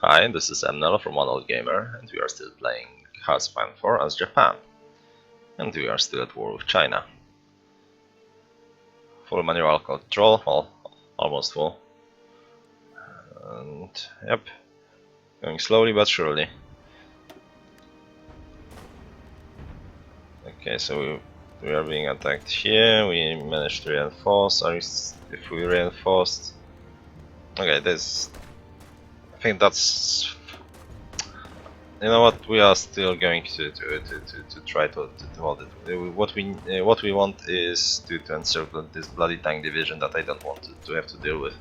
Hi, this is Emnel from One Old Gamer, and we are still playing Hearthstone 4 as Japan. And we are still at war with China. Full manual control, well, almost full. And yep, going slowly but surely. Okay, so we are being attacked here, we managed to reinforce, if we reinforced... Okay, I think that's... You know what? We are still going to try to hold it. What we want is to encircle this bloody tank division that I don't want to have to deal with.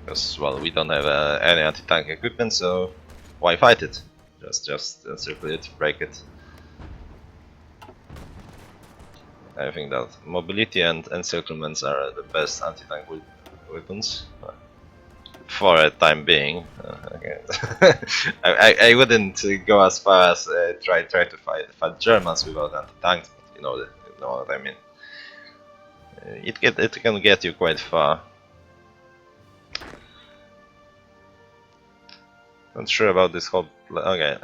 Because well, we don't have any anti-tank equipment, so why fight it? Just encircle it, break it. I think that mobility and encirclements are the best anti-tank weapons. For a time being, okay. I wouldn't go as far as try to fight Germans without anti-tanks, but you know what I mean. It can get you quite far. Not sure about this whole. Okay,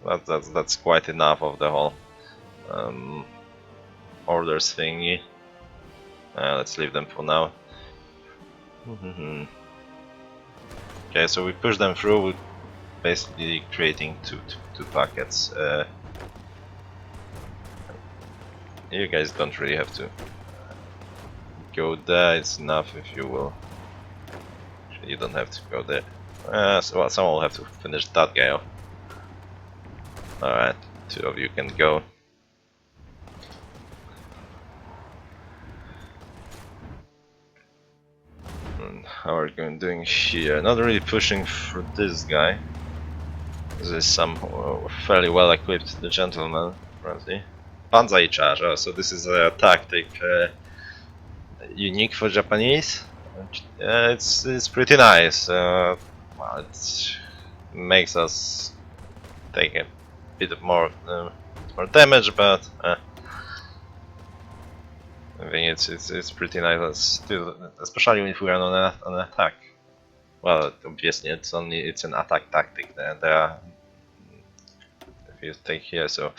that's quite enough of the whole orders thingy. Let's leave them for now. Okay, so we push them through, we're basically creating two packets. You guys don't really have to go there, it's enough if you will. Actually, you don't have to go there. So well, someone will have to finish that guy off. Alright, two of you can go. How are we doing here? Not really pushing for this guy. This is some fairly well equipped gentleman, apparently. Banzai charge, oh, so this is a tactic unique for Japanese. It's pretty nice. Well, it makes us take a bit more damage, but I think it's pretty nice, still, especially if we are on an attack. Well, obviously it's an attack tactic. If you take here, so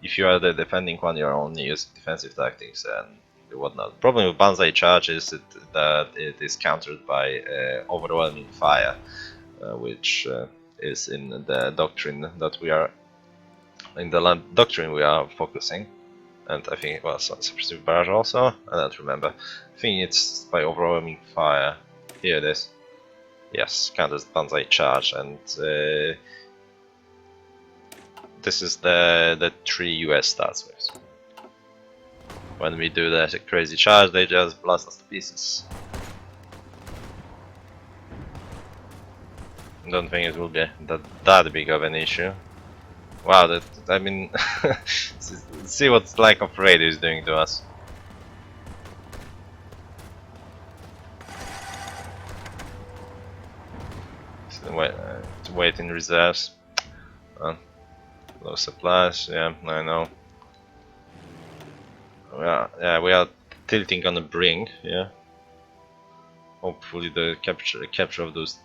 if you are the defending one, you are only using defensive tactics and whatnot. The problem with Banzai charge is that it is countered by overwhelming fire, which is in the doctrine that we are focusing. And I think, well, suppressive barrage also, I don't remember. I think it's by overwhelming fire. Here it is. Yes, counters Banzai charge, and this is the 3 US starts with. When we do the crazy charge, they just blast us to pieces. I don't think it will be that big of an issue. Wow, I mean, see what lack of raid is doing to us. So wait in reserves. Low supplies, yeah, I know. We are tilting on the brink, yeah. Hopefully the capture of those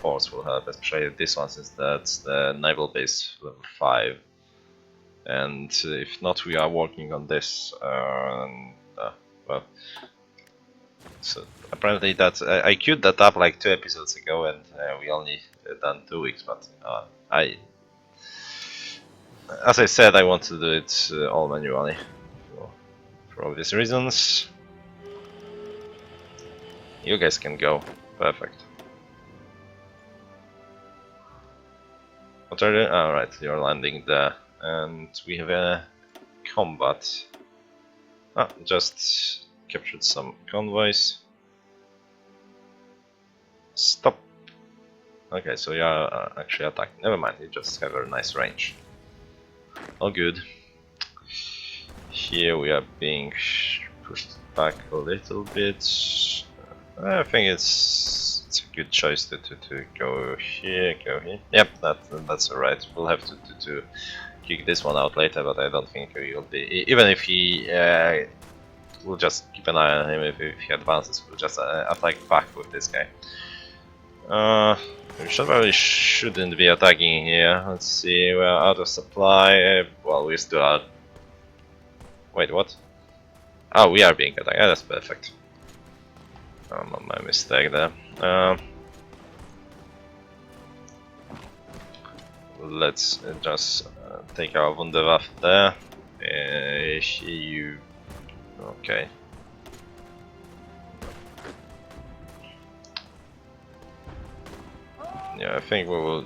ports will help, especially this one, since that's the naval base level 5. And if not, we are working on this. Well, so apparently that I queued that up like 2 episodes ago, and we only done 2 weeks. But as I said, I want to do it all manually for obvious reasons. You guys can go. Perfect. What are you? Alright, you're landing there. And we have a combat. Just captured some convoys. Stop. Okay, so you are actually attacking. Never mind, you just have a nice range. All good. Here we are being pushed back a little bit. I think it's a good choice to go here, go here. Yep, that's alright. We'll have to kick this one out later, but I don't think he'll be. Even if he, we'll just keep an eye on him. If he advances, we'll just attack back with this guy. We probably shouldn't be attacking here. Let's see, we're out of supply. Well, we still are. Wait, what? Oh, we are being attacked. Yeah, that's perfect. My mistake there. Let's just take our Wunderwaffe there. You. Okay. Yeah, I think we will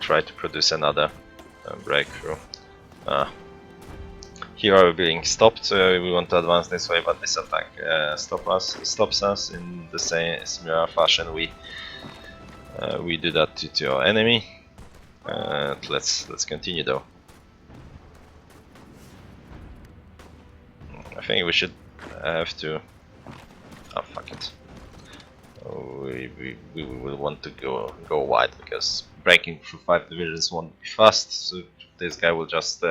try to produce another breakthrough. Here are we being stopped. We want to advance this way, but this attack stops us in the same similar fashion we do that to our enemy. Let's continue though. I think we should have to. Oh fuck it. We will want to go wide because breaking through 5 divisions won't be fast. So this guy will just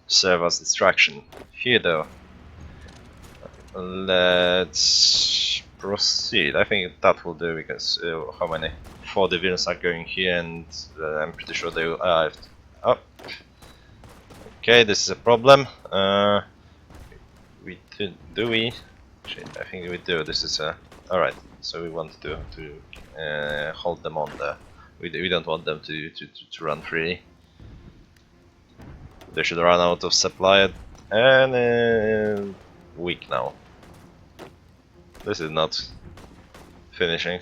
serve as distraction. Here though, let's proceed. I think that will do because how many? 4 divisions are going here, and I'm pretty sure they will arrive. Oh, okay, this is a problem. Do we? I think we do. This is a all right. So we want to hold them on there. We don't want them to run free. They should run out of supply at any week now. This is not finishing.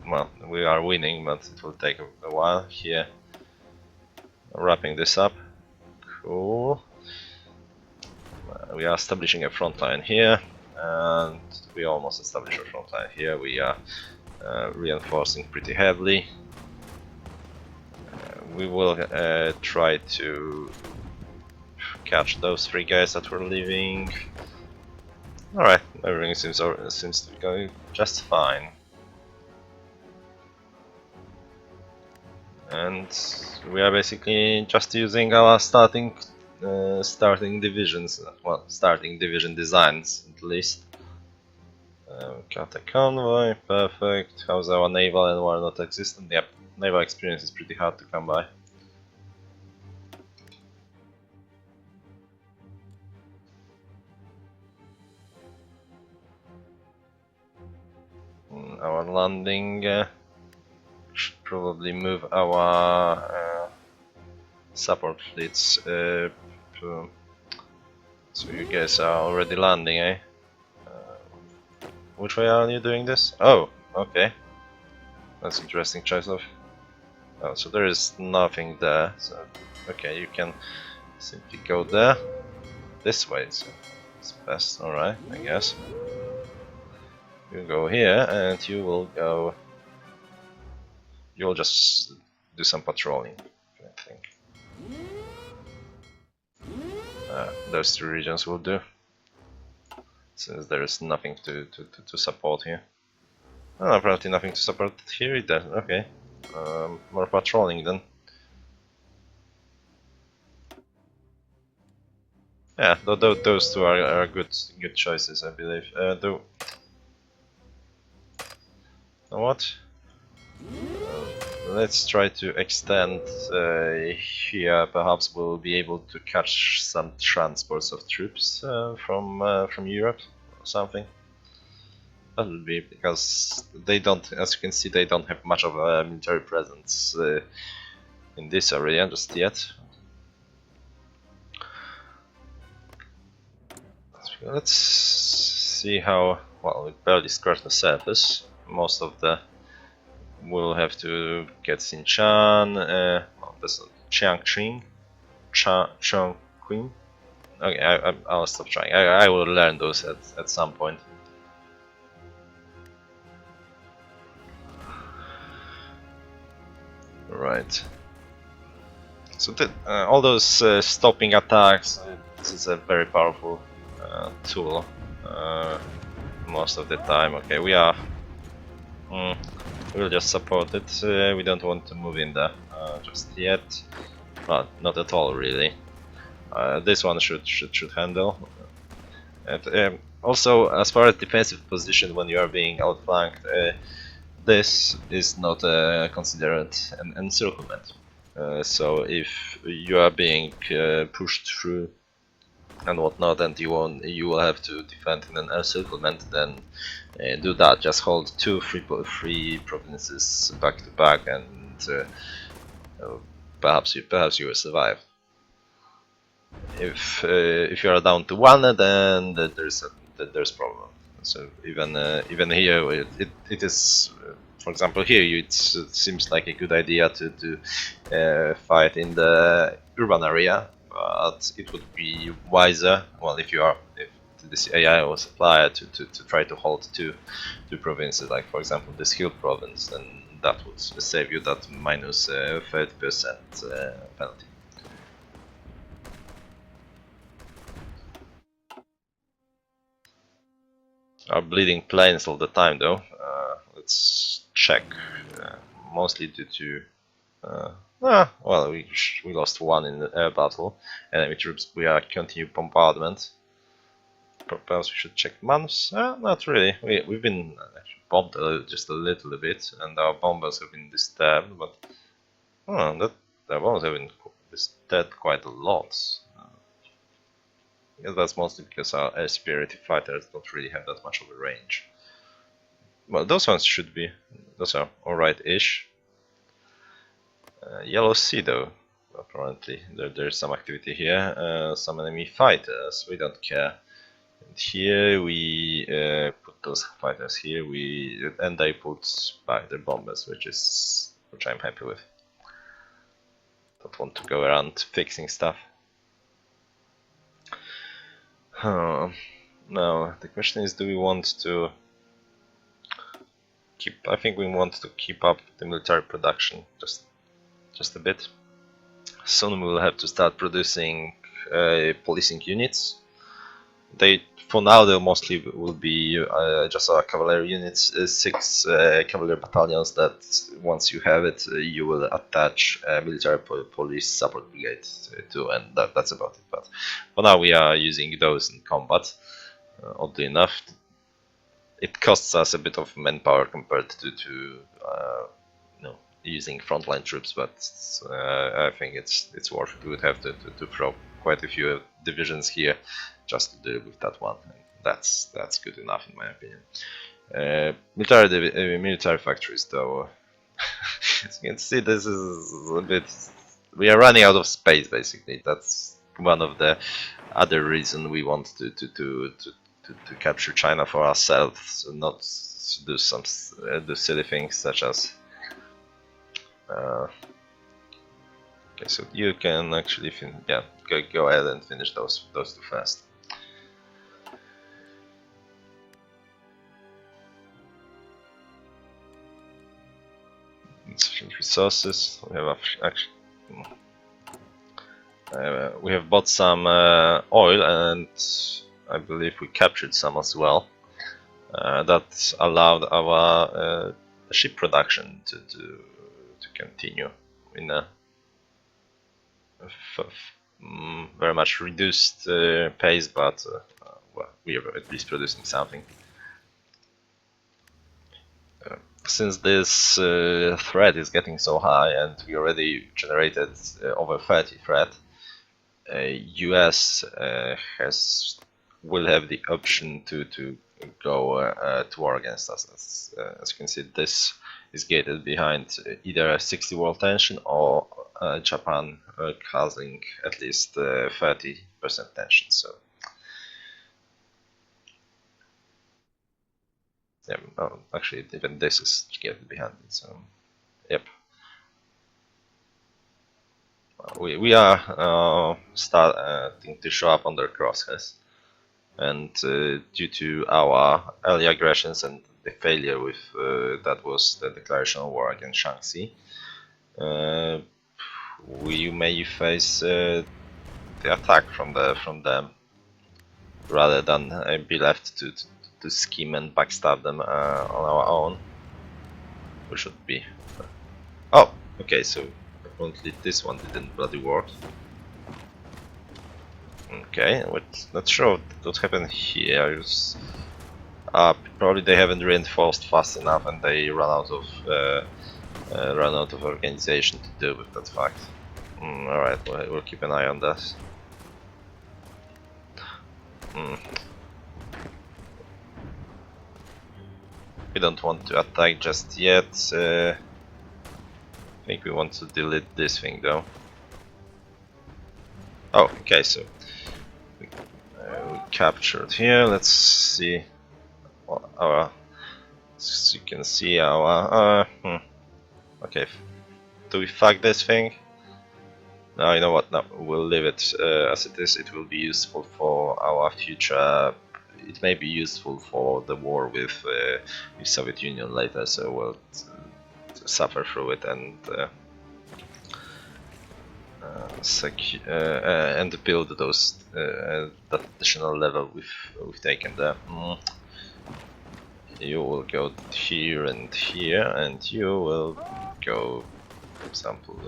Well, we are winning, but it will take a while. Here, wrapping this up. Cool. We are establishing a front line here, and we almost established a front line here. We are reinforcing pretty heavily. We will try to catch those 3 guys that were leaving. Alright, everything seems to be going just fine. And we are basically just using our starting divisions, well, starting division designs at least. Got a convoy, perfect. How's our naval and war not existent? Yep, naval experience is pretty hard to come by. Our landing should probably move our support fleets. So you guys are already landing, eh? Which way are you doing this? Oh, okay. That's interesting choice of. Oh, so there is nothing there. So okay, you can simply go there. This way, so it's best. All right, I guess. You go here, and you will go. You'll just do some patrolling, I think. Those 2 regions will do, since there is nothing to support here. Oh, apparently nothing to support here either. Okay, more patrolling then. Yeah, those 2 are good choices, I believe. Though, you know what? Let's try to extend here. Perhaps we'll be able to catch some transports of troops from Europe or something. That would be because they don't, as you can see, they don't have much of a military presence in this area just yet. Let's see how well we barely scratched the surface. Most of the we'll have to get Sinchan, this Changqing, Chongqing. Okay, I'll stop trying. I will learn those at some point. Right. So all those stopping attacks, this is a very powerful tool most of the time. Okay, we are. We'll just support it. We don't want to move in there just yet. Well, not at all, really. This one should handle. And also, as far as defensive position when you are being outflanked, this is not considered an encirclement. So if you are being pushed through and whatnot, and you will have to defend in an encirclement, then do that. Just hold two free provinces back to back, and perhaps you will survive. If you are down to one, then there's problem. So even here, it is. For example, here it seems like a good idea to fight in the urban area, but it would be wiser. Well, if this AI was applied to try to hold two provinces, like for example this hill province, then that would save you that minus 30% penalty. Are bleeding planes all the time though. Let's check. Mostly due to well, we lost one in the air battle. Enemy troops, we are continued bombardment. Perhaps we should check manus. Not really. We've been bombed just a little bit, and our bombers have been disturbed. But their bombers have been disturbed quite a lot. Yeah, that's mostly because our air superiority fighters don't really have that much of a range. Well, those ones should be. Those are alright-ish. Yellow Sea though, apparently there's some activity here. Some enemy fighters, we don't care. And here we put those fighters here. And they put back their bombers, which I'm happy with. Don't want to go around fixing stuff. Now the question is, do we want to keep? I think we want to keep up the military production just a bit. Soon we will have to start producing policing units. For now they mostly will be just our cavalry units, 6 cavalry battalions that once you have it you will attach military police support brigade to, and that's about it. But for now we are using those in combat. Oddly enough, it costs us a bit of manpower compared to using frontline troops, but I think it's worth it. We would have to throw quite a few divisions here just to deal with that one. And that's good enough in my opinion. Military factories though, as you can see, this is a bit. We are running out of space basically. That's one of the other reasons we want to capture China for ourselves, not do do silly things such as. Okay, so you can actually go ahead and finish those two first. Insufficient resources. We have actually we have bought some oil, and I believe we captured some as well. That allowed our ship production to continue in a very much reduced pace, but well, we are at least producing something. Since this threat is getting so high, and we already generated over 30 threat, US will have the option to go to war against us. As you can see, this is gated behind either a 60 world tension or Japan causing at least 30% tension. So yeah, actually even this is gated behind it. So yep, we are starting to show up under crosshairs, and due to our early aggressions and the failure with that was the declaration of war against Shaanxi, we may face the attack from them rather than be left to scheme and backstab them on our own. We should be. Oh, okay, so apparently this one didn't bloody work. Okay, not sure what happened here. Probably they haven't reinforced fast enough, and they run out of organization to deal with that fact. Alright, we'll keep an eye on that. We don't want to attack just yet. I think we want to delete this thing though. Oh, okay, so we captured here. Let's see. As you can see, okay, do we fuck this thing? No, you know what? No, we'll leave it as it is. It will be useful for our future. It may be useful for the war with Soviet Union later, so we'll suffer through it and and build those that additional level we've taken there. You will go here, and you will go, for example,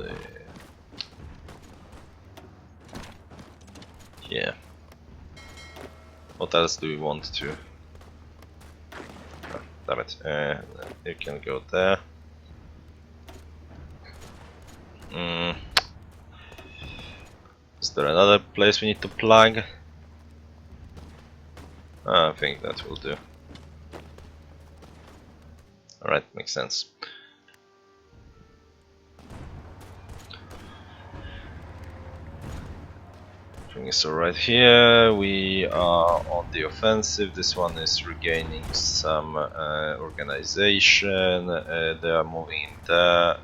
here. What else do we want to? Oh, damn it! You can go there. Is there another place we need to plug? I think that will do. Alright, makes sense. So right here we are on the offensive. This one is regaining some organization. They are moving in there.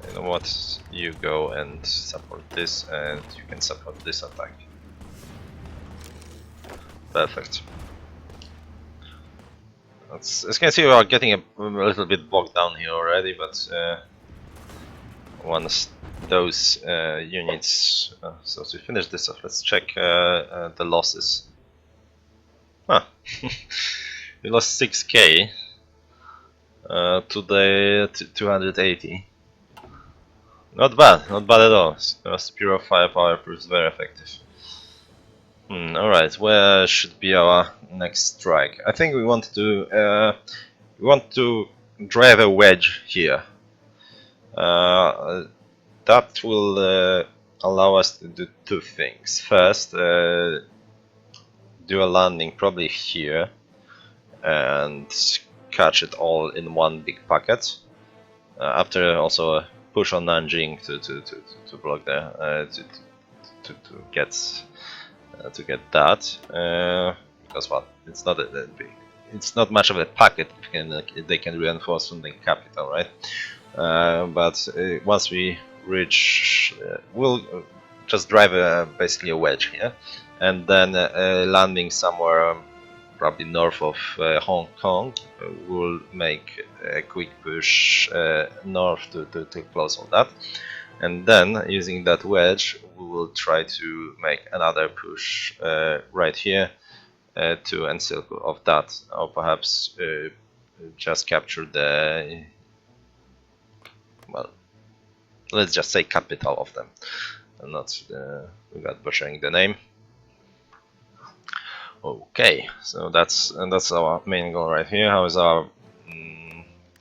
You know what? You go and support this, and you can support this attack. Perfect. As you can see, we are getting a little bit bogged down here already, but once those units, so to finish this off, let's check the losses. Huh. We lost 6k to the 280. Not bad at all. Superior firepower proves very effective. Alright, where should be our next strike? I think we want to drive a wedge here. That will allow us to do two things. First, do a landing probably here and catch it all in one big packet. After also push on Nanjing to block there to get that, because well, it's not much of a packet. They can reinforce from the capital, right? But once we reach, we'll just drive basically a wedge here, and then landing somewhere probably north of Hong Kong, we'll make a quick push north to close on that, and then using that wedge we will try to make another push right here to encircle of that, or perhaps just capture the, well, let's just say capital of them, and not without butchering the name. Okay, so that's our main goal right here. How is our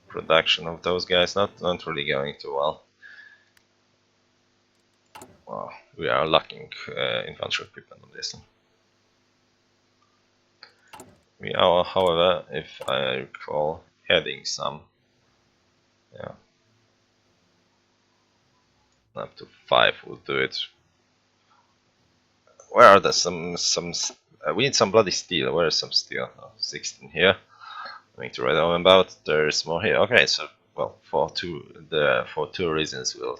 production of those guys? Not really going too well. Well, we are lacking infantry equipment on this one. We are, however, if I recall, heading some. Yeah. Up to 5 will do it. Where are there some we need some bloody steel. Where is some steel? Oh, 16 here. I need to write down about. There's more here. Okay, so well, for two reasons we'll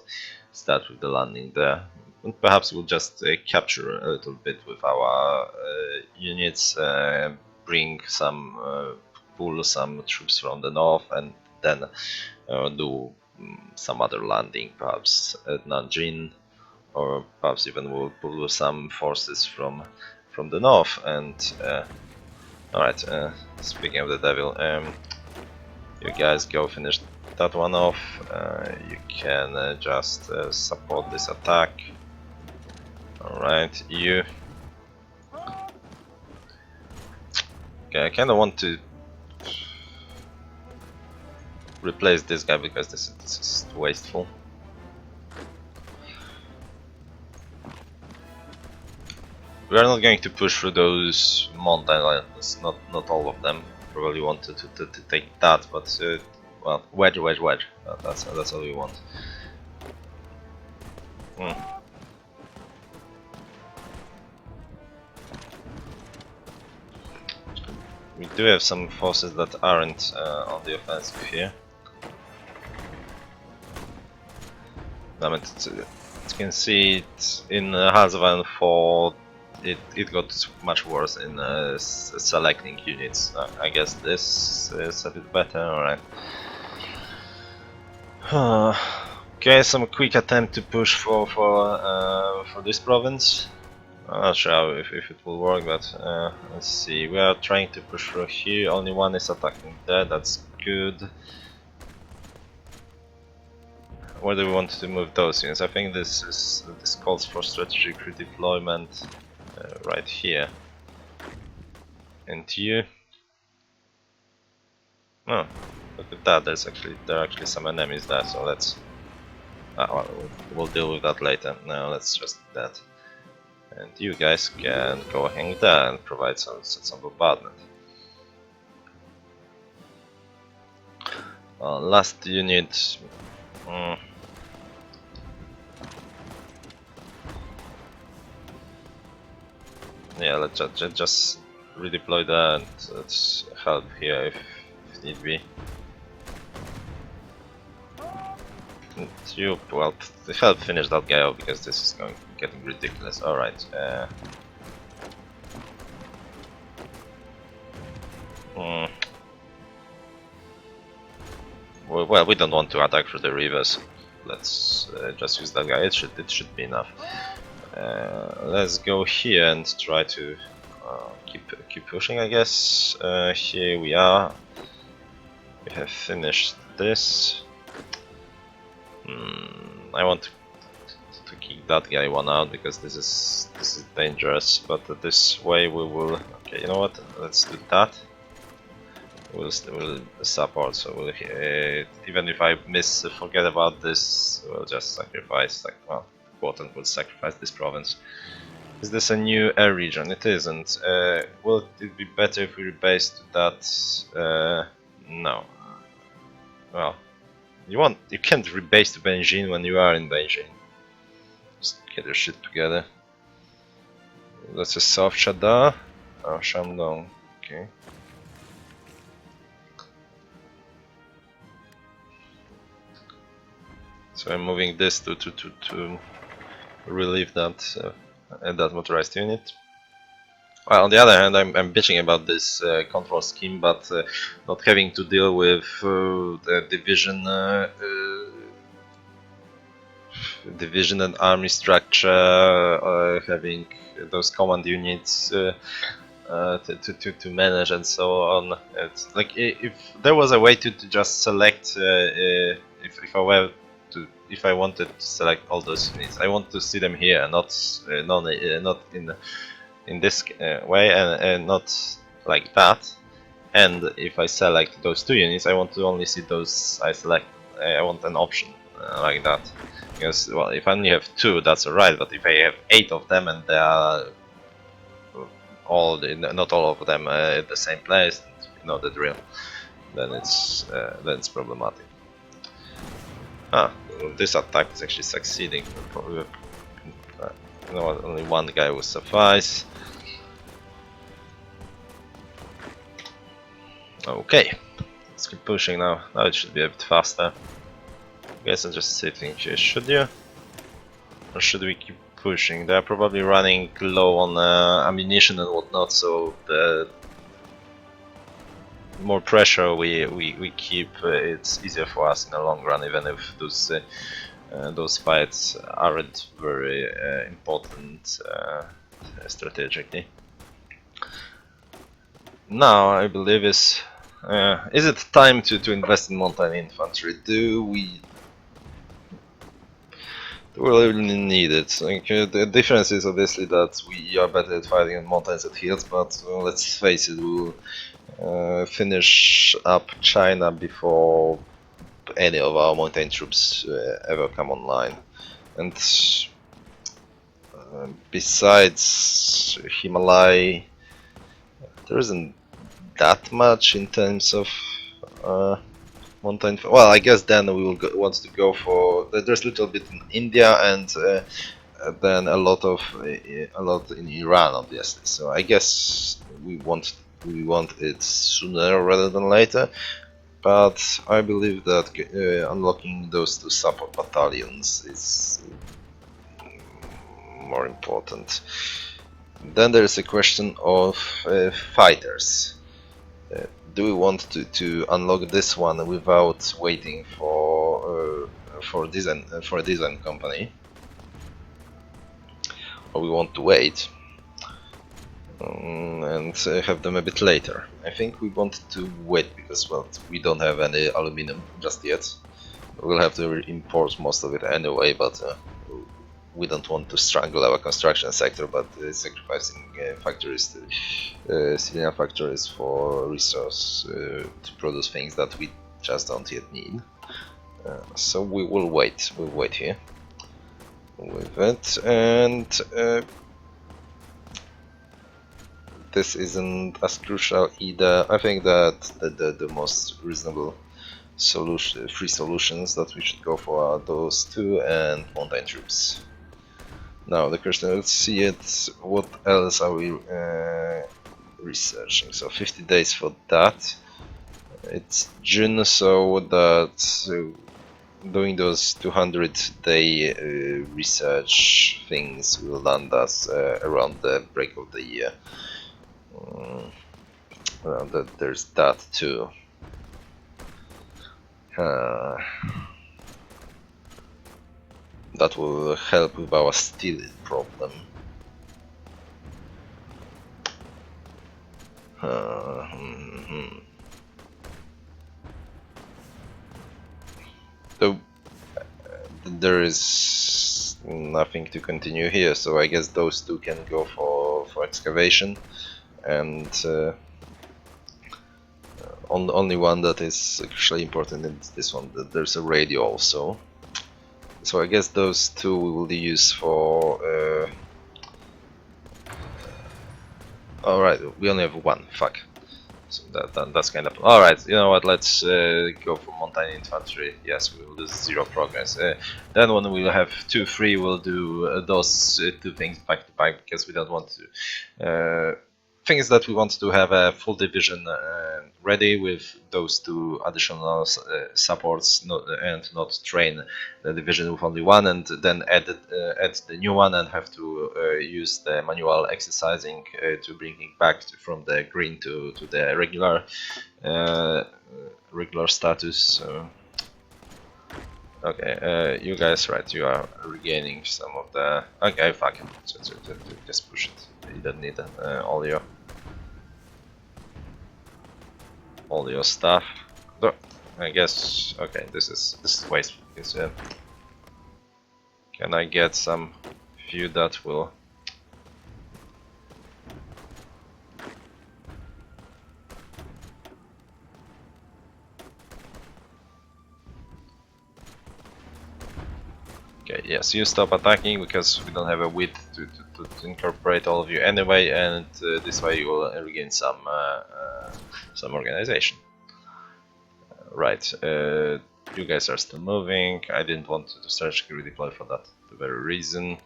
start with the landing there. And perhaps we'll just capture a little bit with our units, bring some pull some troops from the north, and then do some other landing, perhaps at Nanjing, or perhaps even we'll pull some forces from the north. And alright, speaking of the devil, you guys go finish that one off. You can just support this attack. Alright, you. Okay, I kinda want to replace this guy because this is wasteful. We are not going to push through those mountain lines, not all of them. Probably wanted to take that, but well, wedge. That's all we want. We do have some forces that aren't on the offensive here. I mean, you can see it in Halsvan 4. It got much worse in selecting units. I guess this is a bit better. Alright. Okay, some quick attempt to push for this province. I'm not sure if it will work, but let's see. We are trying to push through here. Only one is attacking there. That's good. Where do we want to move those units? I think this calls for strategic redeployment right here. And here. Oh, look at that! There are actually some enemies there. So let's. Well, we'll deal with that later. Now let's just do that. And you guys can go hang there and provide some bombardment. Last unit. Yeah, let's just redeploy that and let's help here if need be. And you, well, to help finish that guy off because this is getting ridiculous. Alright. Well, we don't want to attack through the rivers. Let's just use that guy. It should be enough. Let's go here and try to keep pushing. I guess here we are. We have finished this. I want to kick that guy one out because this is dangerous. But this way we will. Okay, you know what? Let's do that. We'll support. So we'll, even if I forget about this, we'll just sacrifice. Like, well, quote unquote, sacrifice this province. Is this a new air region? It isn't. Will it be better if we rebase to that? No. Well, you can't rebase to Beijing when you are in Beijing. Just get your shit together. That's a South Chada. Oh, Shandong. Okay. So I'm moving this to relieve that motorized unit. Well, on the other hand, I'm bitching about this control scheme, but not having to deal with the division and army structure, having those command units to manage and so on. It's like if there was a way to just select, if I wanted to select all those units, I want to see them here, not in this way, and not like that. And if I select those two units, I want to only see those I select. I want an option like that, because well, if I only have two, that's alright. But if I have 8 of them and they are not all of them at the same place, you know the drill. Then it's problematic. This attack is actually succeeding. Probably, you know, only one guy will suffice. Okay, let's keep pushing now. Now it should be a bit faster. I guess I'm just sitting here. Should you? Or should we keep pushing? They're probably running low on ammunition and whatnot, so the more pressure we keep, it's easier for us in the long run, even if those fights aren't very important strategically. Now I believe is it time to invest in mountain infantry? We really need it. Like, the difference is obviously that we are better at fighting in mountains and hills, but let's face it, we'll finish up China before any of our mountain troops ever come online. And besides Himalaya, there isn't that much in terms of mountain. Well, I guess then we will want to go for. There's a little bit in India and then a lot in Iran, obviously. So I guess we want it sooner rather than later. But I believe that unlocking those 2 support battalions is more important. Then there is a question of fighters. Do we want to unlock this one without waiting for a design company, or we want to wait and have them a bit later? I think we want to wait because, well, we don't have any aluminum just yet. We'll have to import most of it anyway, but we don't want to strangle our construction sector, but sacrificing factories, civilian factories for resource to produce things that we just don't yet need. So we will wait. We'll wait here with it, and this isn't as crucial either. I think that the most reasonable free solutions that we should go for are those 2 and mountain troops. Now the question, let's see it. What else are we researching? So 50 days for that. It's June, so that doing those 200-day research things will land us around the break of the year. There's that too. That will help with our steel problem. So there is nothing to continue here, so I guess those 2 can go for excavation, and only one that is actually important is this one. There's a radio also. So I guess those 2 we will use for. Alright, we only have 1. Fuck. So that's kind of. Alright, you know what? Let's go for mountain infantry. Yes, we will do 0 progress. Then when we'll have 2 free, we'll do those 2 things back to back, because we don't want to. Things that we want to have a full division ready with those 2 additional supports, and not train the division with only 1 and then add the new one and have to use the manual exercising to bring it back from the green to the regular status. Okay, you guys, right? You are regaining some of the. Okay, fuck it. Just push it. You don't need all your stuff. But I guess. Okay, this is wasteful. Because, can I get some few that will? Okay, yes, you stop attacking because we don't have a width to incorporate all of you anyway, and this way you will regain some organization. Right, you guys are still moving. I didn't want to strategically redeploy for that very reason.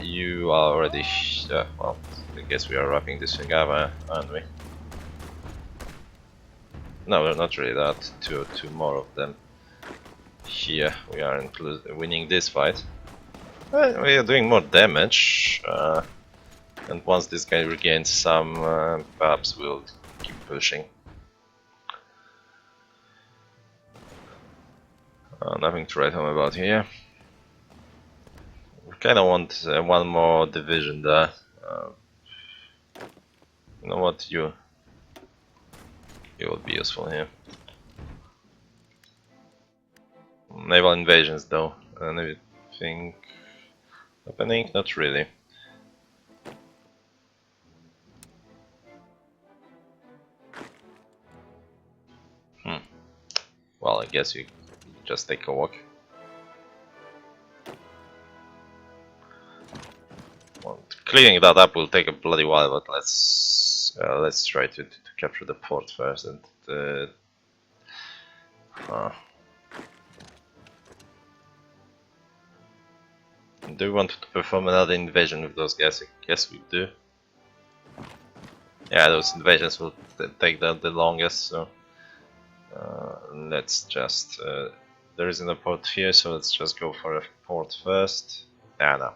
You are already. Well, I guess we are wrapping this thing up, aren't we? No, we're not really that. Two more of them. Here we are winning this fight. We are doing more damage, and once this guy regains some, perhaps we'll keep pushing. Nothing to write home about here. We kinda want one more division there. You know what, you will be useful here. Naval invasions though, Anything happening? Not really. Well, I guess you just take a walk. Well, cleaning that up will take a bloody while, but let's try to capture the port first. And do we want to perform another invasion with those guys? I guess we do. Yeah, those invasions will take the longest. So let's just. There isn't a port here, so let's just go for a port first. Ah, no,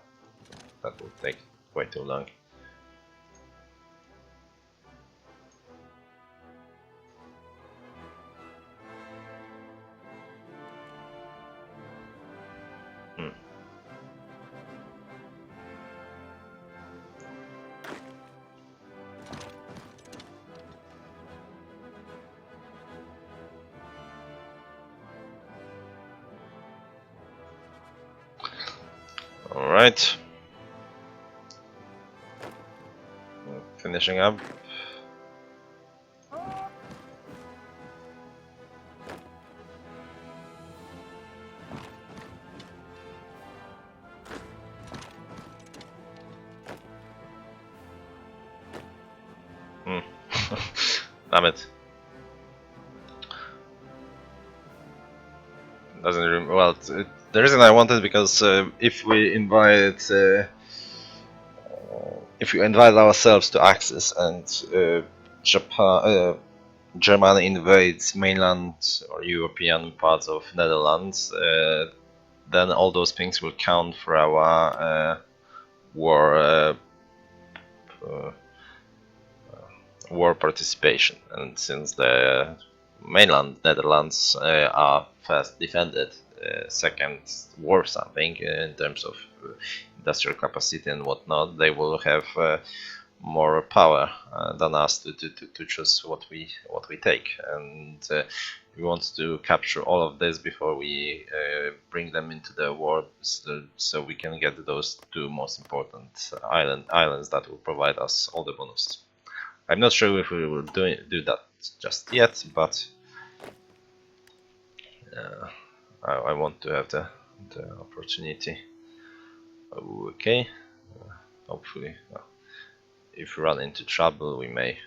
that will take way too long. Alright. Finishing up. Damn it. Doesn't well. The reason I wanted because if we invite ourselves to Axis and Japan, Germany invades mainland or European parts of Netherlands, then all those things will count for our war war participation. And since the mainland Netherlands are first defended, second war something in terms of industrial capacity and whatnot, they will have more power than us to choose what we take, and we want to capture all of this before we bring them into the war, so we can get those two most important islands that will provide us all the bonuses. I'm not sure if we will do that just yet, but I want to have the opportunity. Okay, hopefully, if we run into trouble, we may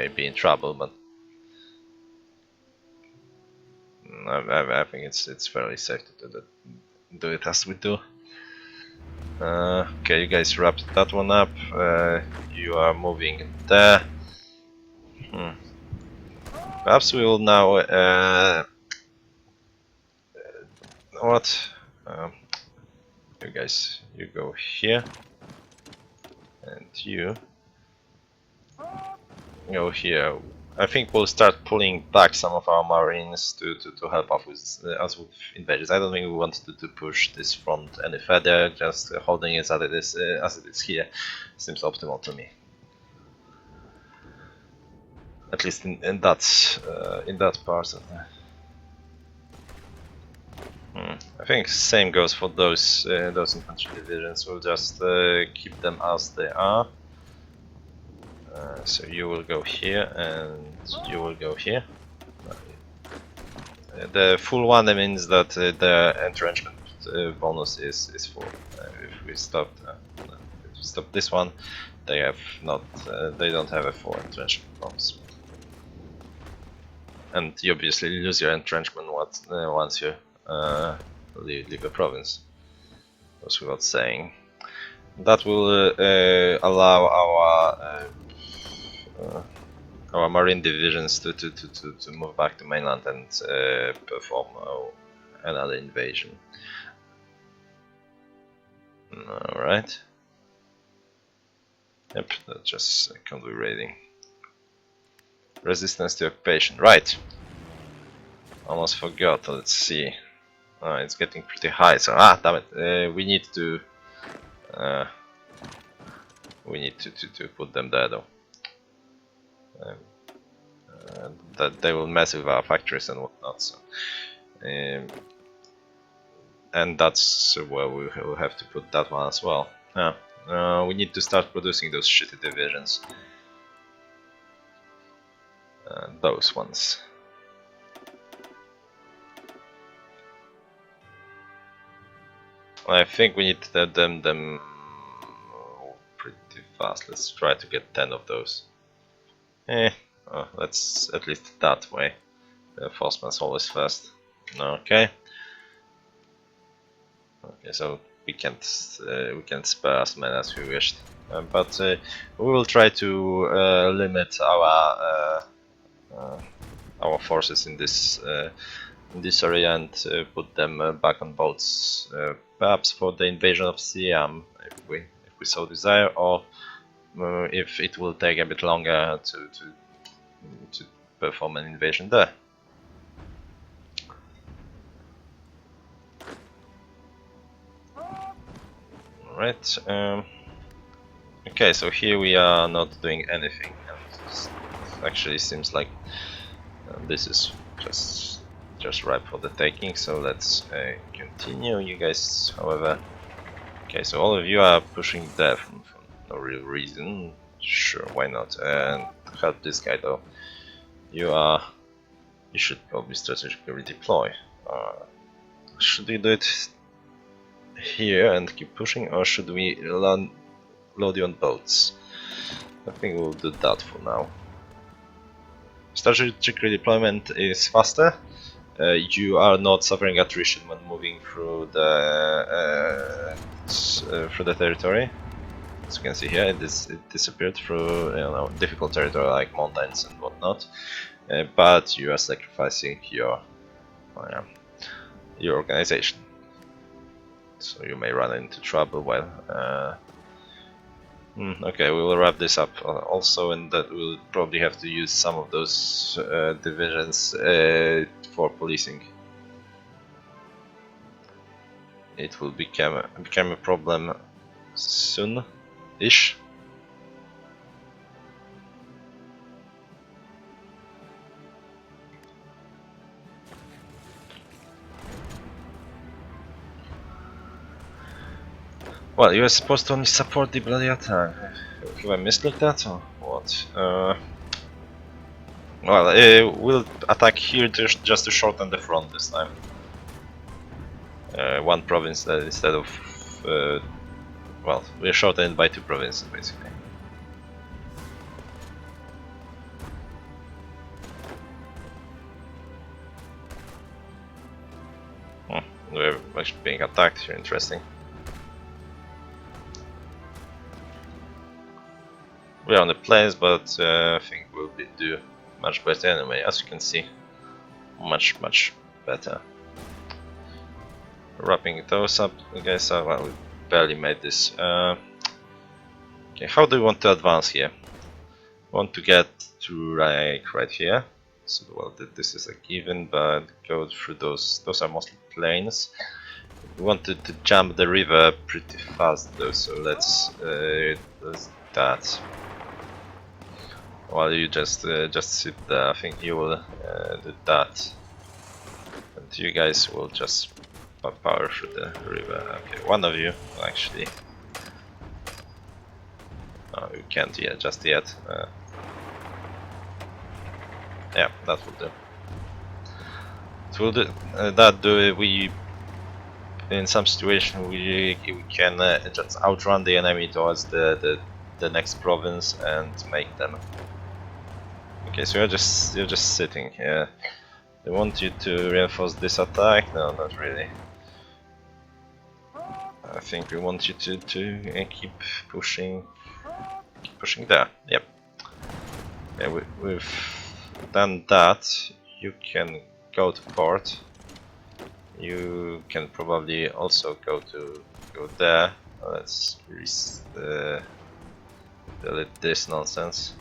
be in trouble, but I think it's fairly safe to do it as we do. Okay, you guys wrapped that one up. You are moving there. Perhaps we will now. What? You guys, you go here, and you go here. I think we'll start pulling back some of our marines to help us with invasions. I don't think we want to push this front any further. Just holding it as it is here seems optimal to me. At least in that part. I think same goes for those infantry divisions. We'll just keep them as they are. So you will go here and you will go here. The full one means that the entrenchment bonus is full. If we stop this one, they don't have a full entrenchment bonus. And you obviously lose your entrenchment once you leave a province. Goes without saying. That will allow our marine divisions to move back to mainland and perform another invasion. Alright. Yep, that's just convoy raiding. Resistance to occupation. Right. Almost forgot. Let's see. It's getting pretty high. So damn it. We need to put them there though. That they will mess with our factories and whatnot. So and that's where we will have to put that one as well. Yeah. We need to start producing those shitty divisions. Those ones. I think we need to them pretty fast. Let's try to get 10 of those. Let's at least that way. Reinforcements always first. Okay. Okay, so we can't spare as many as we wished, but we will try to limit our forces in this area and put them back on boats, perhaps for the invasion of Siam, if we so desire, or if it will take a bit longer to perform an invasion there. Alright, okay, so here we are not doing anything, and it actually seems like this is just ripe for the taking, so let's continue. You guys, however, okay, so all of you are pushing there for no real reason. Sure, why not? And help this guy though. You should probably strategically redeploy. Should we do it here and keep pushing, or should we load you on boats? I think we'll do that for now. Strategic redeployment is faster. You are not suffering attrition when moving through the territory. As you can see here, it disappeared through difficult territory like mountains and whatnot. But you are sacrificing your organization, so you may run into trouble while. Okay, we will wrap this up also, and that we'll probably have to use some of those divisions for policing. It will become a problem soon-ish. Well, you are supposed to only support the bloody attack. Have I mislooked that or what? Well, we'll attack here just to shorten the front this time. One province instead of... well, we're shortened by 2 provinces basically. We're actually being attacked here, interesting. We are on the plains, but I think we'll do much better anyway, as you can see. Much better. Wrapping those up, guys. Well, we barely made this. Okay, how do we want to advance here? We want to get to like right here. So well, this is a given, but go through those. Those are mostly plains. We wanted to jump the river pretty fast though, so let's do that. While you just sit there, I think you will do that, and you guys will just power through the river. Okay, one of you actually. No, you can't yet, just yet. Yeah, that will do. It will do. That do we. In some situation, we can just outrun the enemy towards the next province and make them. Okay, so you're just sitting here. They want you to reinforce this attack? No, not really. I think we want you to keep pushing there. Yep. Yeah, we've done that. You can go to port. You can probably also go there. Let's delete this nonsense.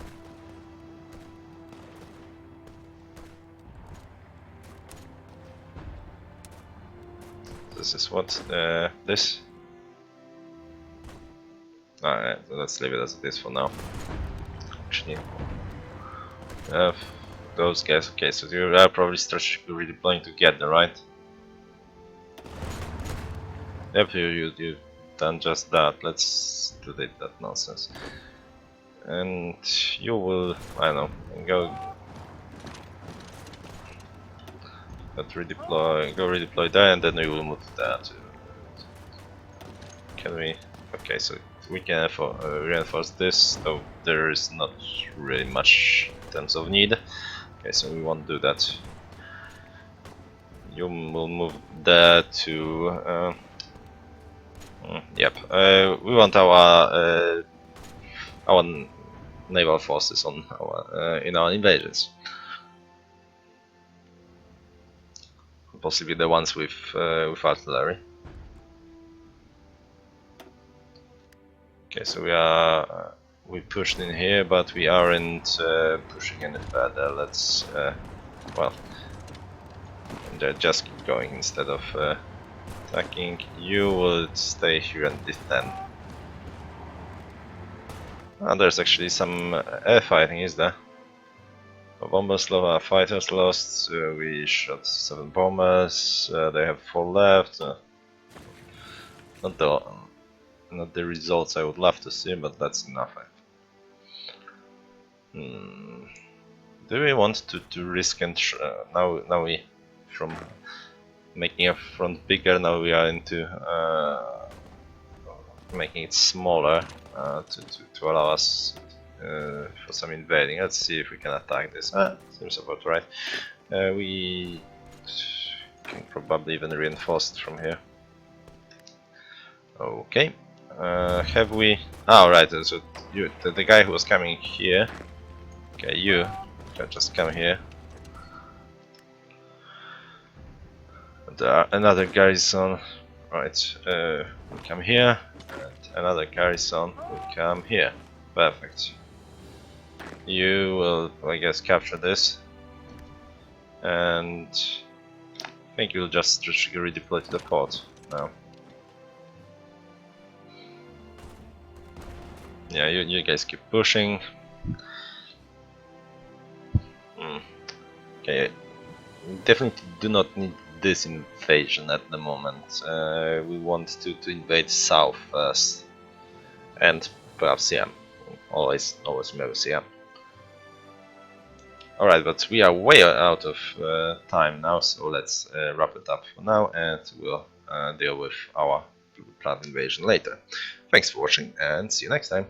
This is what this. Alright, let's leave it as it is for now. Actually, those guys. Okay, so you are probably strategically redeploying together, right? Yep, you done just that. Let's delete that nonsense. And you will, I don't know, go redeploy there, and then we will move there to. Can we? Okay, so we can reinforce this, though there is not really much in terms of need. Okay, so we won't do that. You will move there to. Yep. We want our naval forces on our in our invasions. Possibly the ones with artillery. Okay, so we pushed in here, but we aren't pushing any further. Let's well, just keep going instead of attacking. You will stay here and defend. There's actually some air fighting, is there? Bombers lost, our fighters lost. We shot 7 bombers. They have 4 left. Not the results I would love to see, but that's enough. Do we want to risk and now we from making a front bigger, now we are into making it smaller to allow us for some invading. Let's see if we can attack this. Seems about right. We can probably even reinforce it from here. Okay. Have we? Oh, right. So the guy who was coming here. Okay, you can just come here. Another garrison. Right. We come here. And another garrison will come here. Perfect. You will, I guess, capture this. And I think you'll just redeploy to the port now. Yeah, you guys keep pushing. Okay, we definitely do not need this invasion at the moment. We want to invade south first, and perhaps yeah, always remember yeah. All right, but we are way out of time now, so let's wrap it up for now, and we'll deal with our planned invasion later. Thanks for watching, and see you next time.